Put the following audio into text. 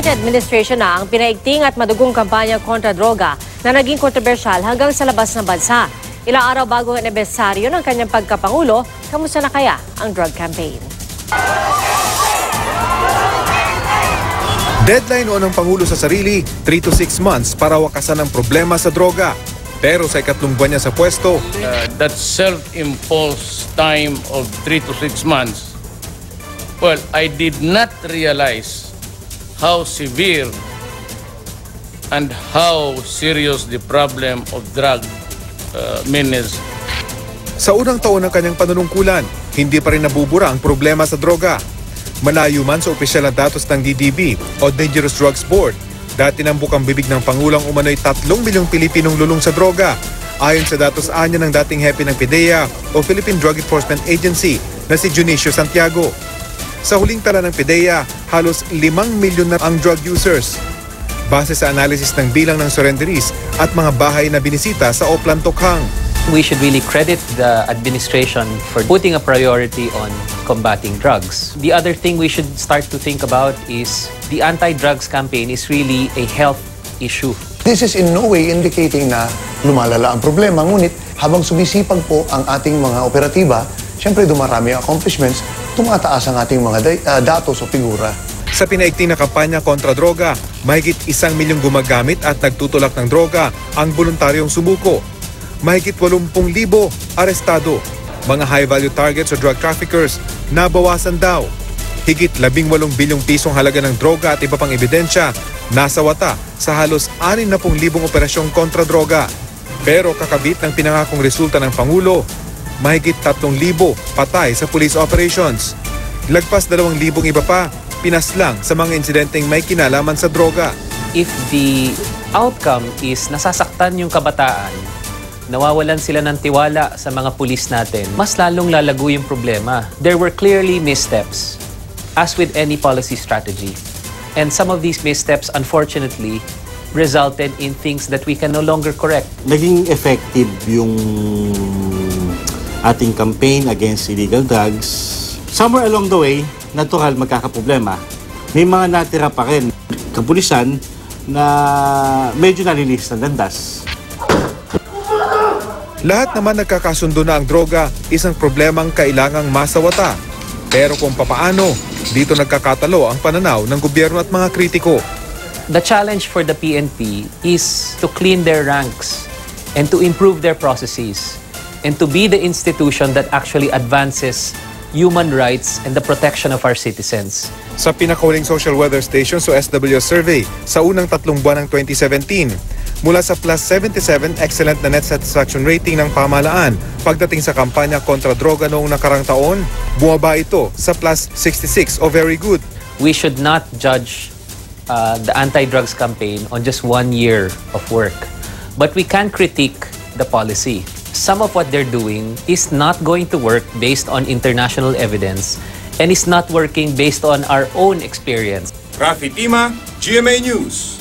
Duterte administration na ang pinaigting at madugong kampanya kontra droga na naging kontrobersyal hanggang sa labas ng bansa. Ilang araw bago ang anibersaryo ng kanyang pagkapangulo, kamusta na kaya ang drug campaign? Deadline o ng Pangulo sa sarili, 3 to 6 months para wakasan ang problema sa droga. Pero sa ikatlong buwan niya sa pwesto, that self-imposed time of 3 to 6 months, well, I did not realize how severe and how serious the problem of drug menace. Sa unang taon ng kanyang panunungkulan, hindi pa rin nabubura ang problema sa droga. Malayo man sa opisyal na datos ng DDB o Dangerous Drugs Board, dati nang bukang bibig ng Pangulong umano'y 3 milyong Pilipinong lulong sa droga. Ayon sa datos anya ng dating hepe ng PDEA o Philippine Drug Enforcement Agency na si Junicio Santiago. Sa huling tala ng PDEA, halos 5 milyon na ang drug users. Base sa analysis ng bilang ng surrenderies at mga bahay na binisita sa Oplan Tokhang. We should really credit the administration for putting a priority on combating drugs. The other thing we should start to think about is the anti-drugs campaign is really a health issue. This is in no way indicating na lumalala ang problema, ngunit habang sumisipag po ang ating mga operatiba, siyempre dumarami ang accomplishments, tumataas ang ating mga datos o figura. Sa pinaigting na kampanya kontra droga, mahigit 1 milyong gumagamit at nagtutulak ng droga ang voluntaryong sumuko. Mahigit 80,000 arestado. Mga high-value targets o drug traffickers, nabawasan daw. Higit 18 bilyong pisong halaga ng droga at iba pang ebidensya, nasa wata sa halos 60,000 operasyong kontra droga. Pero kakabit ng pinangakong resulta ng Pangulo, mahigit 3,000 patay sa police operations. Lagpas 2,000 iba pa, pinaslang sa mga insidenteng may kinalaman sa droga. If the outcome is nasasaktan yung kabataan, nawawalan sila ng tiwala sa mga pulis natin, mas lalong lalago yung problema. There were clearly missteps, as with any policy strategy. And some of these missteps, unfortunately, resulted in things that we can no longer correct. Naging effective yung ating campaign against illegal drugs. Somewhere along the way, natural magkakaproblema. May mga natira pa rin kapulisan na medyo nalilis ng landas. Lahat naman nagkakasundo na ang droga, isang problemang kailangang masawata. Pero kung papaano, dito nagkakatalo ang pananaw ng gobyerno at mga kritiko. The challenge for the PNP is to clean their ranks and to improve their processes and to be the institution that actually advances human rights and the protection of our citizens. Sa pinakahuling social weather station o SWS survey sa unang 3 buwan ng 2017, mula sa plus 77 excellent na net satisfaction rating ng pamahalaan pagdating sa kampanya kontra droga noong nakarang taon, bumaba ito sa plus 66 o very good. We should not judge the anti-drugs campaign on just 1 year of work, but we can critique the policy. Some of what they're doing is not going to work based on international evidence and is not working based on our own experience. Rafi Tima, GMA News.